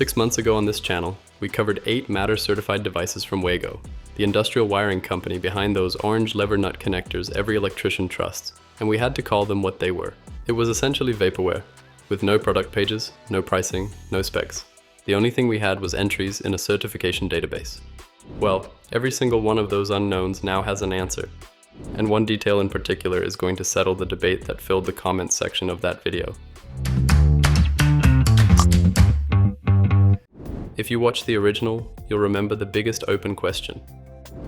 6 months ago on this channel, we covered 8 Matter certified devices from Wago, the industrial wiring company behind those orange lever nut connectors every electrician trusts, and we had to call them what they were. It was essentially vaporware, with no product pages, no pricing, no specs. The only thing we had was entries in a certification database. Well, every single one of those unknowns now has an answer, and one detail in particular is going to settle the debate that filled the comments section of that video. If you watch the original, you'll remember the biggest open question.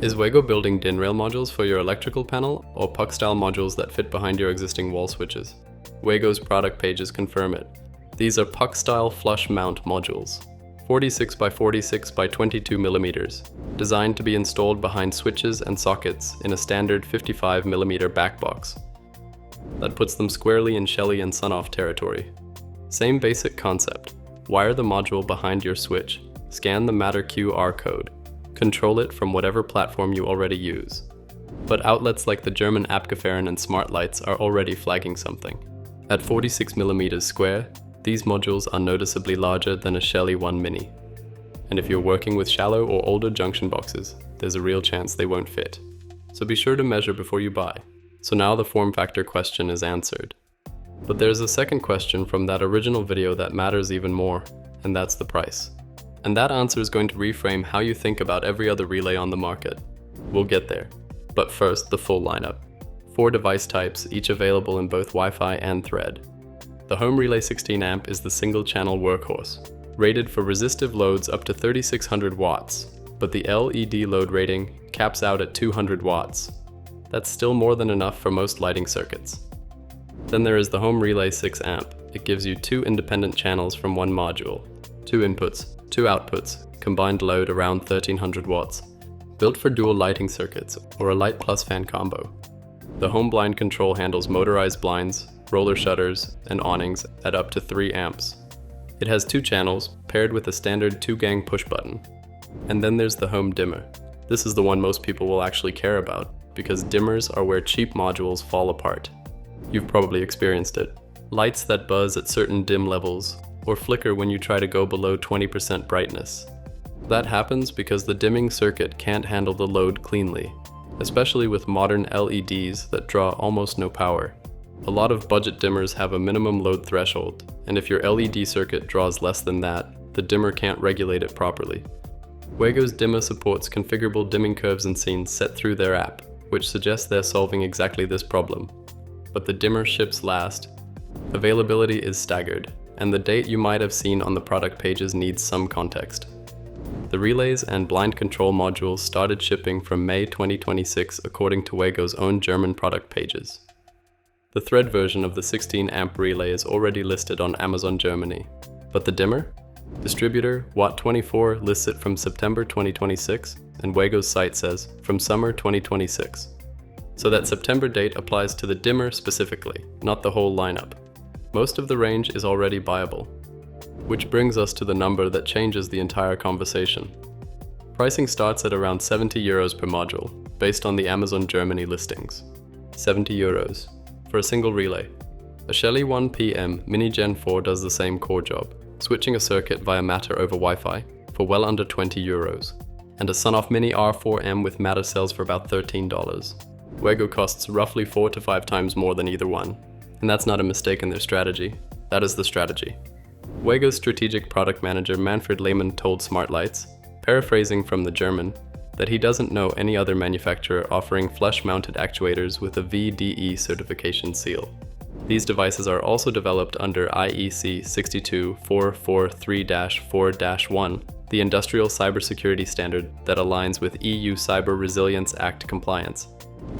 Is Wago building DIN rail modules for your electrical panel or puck-style modules that fit behind your existing wall switches? Wago's product pages confirm it. These are puck-style flush mount modules, 46 by 46 by 22 millimeters, designed to be installed behind switches and sockets in a standard 55 millimeter back box. That puts them squarely in Shelly and Sonoff territory. Same basic concept. Wire the module behind your switch, scan the Matter QR code, control it from whatever platform you already use. But outlets like the German Abgefahren and Smart Lights are already flagging something. At 46 millimeters square, these modules are noticeably larger than a Shelly 1 Mini. And if you're working with shallow or older junction boxes, there's a real chance they won't fit. So be sure to measure before you buy. So now the form factor question is answered. But there's a second question from that original video that matters even more, and that's the price. And that answer is going to reframe how you think about every other relay on the market. We'll get there. But first, the full lineup. 4 device types, each available in both Wi-Fi and Thread. The Home Relay 16 amp is the single channel workhorse, rated for resistive loads up to 3600 watts, but the LED load rating caps out at 200 watts. That's still more than enough for most lighting circuits. Then there is the Home Relay 6 amp. It gives you 2 independent channels from one module, 2 inputs, 2 outputs, combined load around 1300 watts, built for dual lighting circuits or a light plus fan combo. The home blind control handles motorized blinds, roller shutters, and awnings at up to 3 amps. It has 2 channels paired with a standard 2-gang push button. And then there's the home dimmer. This is the one most people will actually care about, because dimmers are where cheap modules fall apart. You've probably experienced it. Lights that buzz at certain dim levels, or flicker when you try to go below 20% brightness. That happens because the dimming circuit can't handle the load cleanly, especially with modern LEDs that draw almost no power. A lot of budget dimmers have a minimum load threshold, and if your LED circuit draws less than that, the dimmer can't regulate it properly. Wago's dimmer supports configurable dimming curves and scenes set through their app, which suggests they're solving exactly this problem. But the dimmer ships last. Availability is staggered, and the date you might have seen on the product pages needs some context. The relays and blind control modules started shipping from May 2026 according to Wago's own German product pages. The Thread version of the 16 amp relay is already listed on Amazon Germany, but the dimmer? Distributor Watt24 lists it from September 2026, and Wago's site says from summer 2026. So that September date applies to the dimmer specifically, not the whole lineup. Most of the range is already buyable. Which brings us to the number that changes the entire conversation. Pricing starts at around 70 euros per module, based on the Amazon Germany listings. 70 euros for a single relay. A Shelly 1 PM Mini Gen 4 does the same core job, switching a circuit via Matter over Wi-Fi for well under 20 euros. And a Sonoff Mini R4M with Matter sells for about $13. Wago costs roughly 4 to 5 times more than either one. And that's not a mistake in their strategy. That is the strategy. Wago's strategic product manager Manfred Lehmann told Smart Lights, paraphrasing from the German, that he doesn't know any other manufacturer offering flush-mounted actuators with a VDE certification seal. These devices are also developed under IEC 62443-4-1, the industrial cybersecurity standard that aligns with EU Cyber Resilience Act compliance.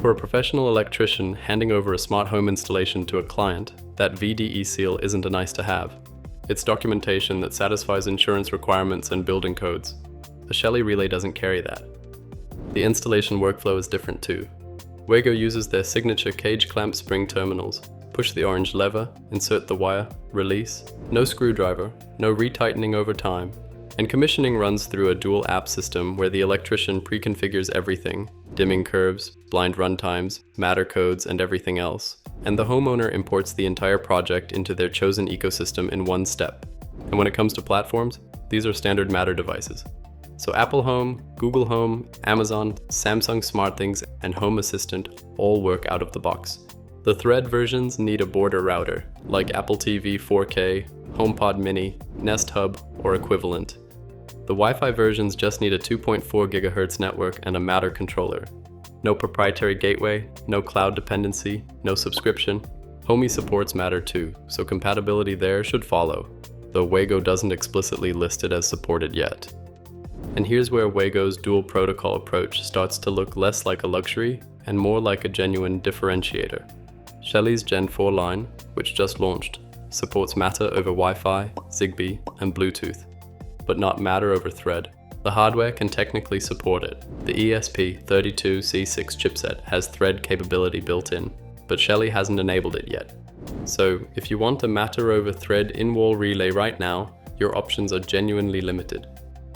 For a professional electrician handing over a smart home installation to a client, that VDE seal isn't a nice to have. It's documentation that satisfies insurance requirements and building codes. A Shelly relay doesn't carry that. The installation workflow is different too. Wago uses their signature cage clamp spring terminals. Push the orange lever, insert the wire, release. No screwdriver, no retightening over time. And commissioning runs through a dual app system where the electrician pre-configures everything, dimming curves, blind runtimes, Matter codes, and everything else. And the homeowner imports the entire project into their chosen ecosystem in one step. And when it comes to platforms, these are standard Matter devices. So Apple Home, Google Home, Amazon, Samsung SmartThings, and Home Assistant all work out of the box. The Thread versions need a border router, like Apple TV 4K, HomePod Mini, Nest Hub, or equivalent. The Wi-Fi versions just need a 2.4 GHz network and a Matter controller. No proprietary gateway, no cloud dependency, no subscription. Homey supports Matter too, so compatibility there should follow, though Wago doesn't explicitly list it as supported yet. And here's where Wago's dual protocol approach starts to look less like a luxury and more like a genuine differentiator. Shelly's Gen 4 line, which just launched, supports Matter over Wi-Fi, Zigbee, and Bluetooth, but not Matter over Thread. The hardware can technically support it. The ESP32C6 chipset has Thread capability built in, but Shelly hasn't enabled it yet. So if you want a Matter over Thread in-wall relay right now, your options are genuinely limited.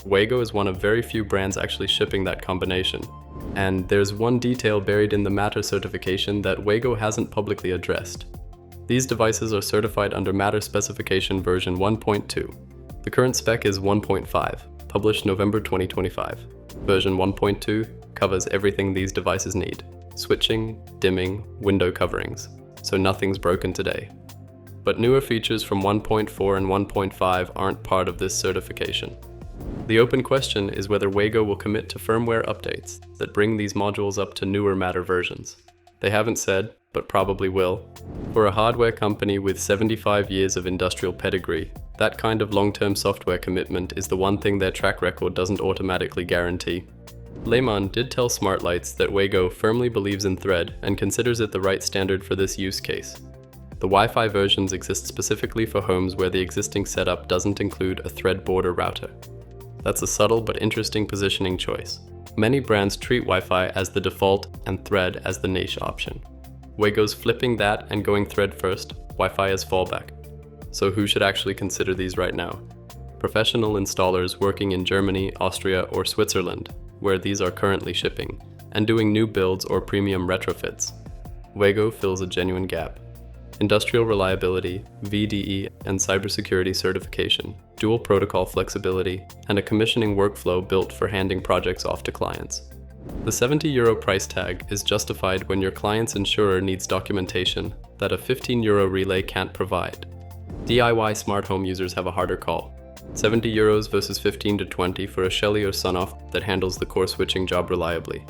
Wago is one of very few brands actually shipping that combination. And there's one detail buried in the Matter certification that Wago hasn't publicly addressed. These devices are certified under Matter specification version 1.2. The current spec is 1.5, published November 2025. Version 1.2 covers everything these devices need: switching, dimming, window coverings, so nothing's broken today. But newer features from 1.4 and 1.5 aren't part of this certification. The open question is whether Wago will commit to firmware updates that bring these modules up to newer Matter versions. They haven't said, but probably will. For a hardware company with 75 years of industrial pedigree, that kind of long-term software commitment is the one thing their track record doesn't automatically guarantee. Lehman did tell Smartlights that Wago firmly believes in Thread and considers it the right standard for this use case. The Wi-Fi versions exist specifically for homes where the existing setup doesn't include a Thread border router. That's a subtle but interesting positioning choice. Many brands treat Wi-Fi as the default and Thread as the niche option. Wago's flipping that and going Thread first, Wi-Fi as fallback. So who should actually consider these right now? Professional installers working in Germany, Austria, or Switzerland, where these are currently shipping, and doing new builds or premium retrofits. Wago fills a genuine gap. Industrial reliability, VDE, and cybersecurity certification, dual protocol flexibility, and a commissioning workflow built for handing projects off to clients. The €70 price tag is justified when your client's insurer needs documentation that a €15 relay can't provide. DIY smart home users have a harder call. €70 versus 15 to 20 for a Shelly or Sonoff that handles the core switching job reliably.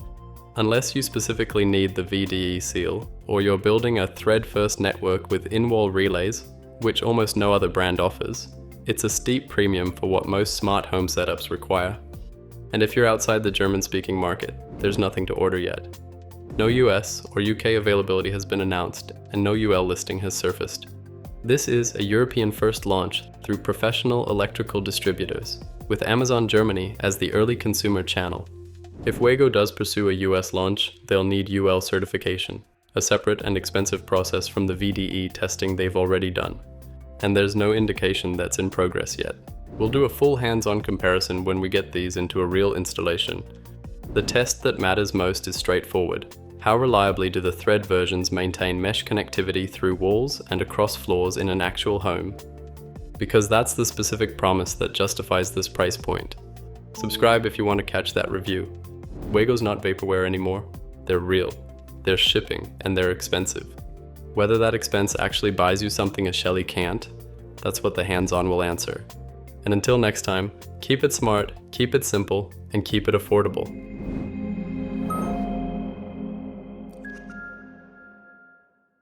Unless you specifically need the VDE seal, or you're building a Thread-first network with in-wall relays, which almost no other brand offers, it's a steep premium for what most smart home setups require. And if you're outside the German-speaking market, there's nothing to order yet. No US or UK availability has been announced, and no UL listing has surfaced. This is a European-first launch through professional electrical distributors, with Amazon Germany as the early consumer channel. If Wago does pursue a US launch, they'll need UL certification, a separate and expensive process from the VDE testing they've already done. And there's no indication that's in progress yet. We'll do a full hands-on comparison when we get these into a real installation. The test that matters most is straightforward. How reliably do the Thread versions maintain mesh connectivity through walls and across floors in an actual home? Because that's the specific promise that justifies this price point. Subscribe if you want to catch that review. Wago's not vaporware anymore. They're real. They're shipping, and they're expensive. Whether that expense actually buys you something a Shelly can't, that's what the hands-on will answer. And until next time, keep it smart, keep it simple, and keep it affordable.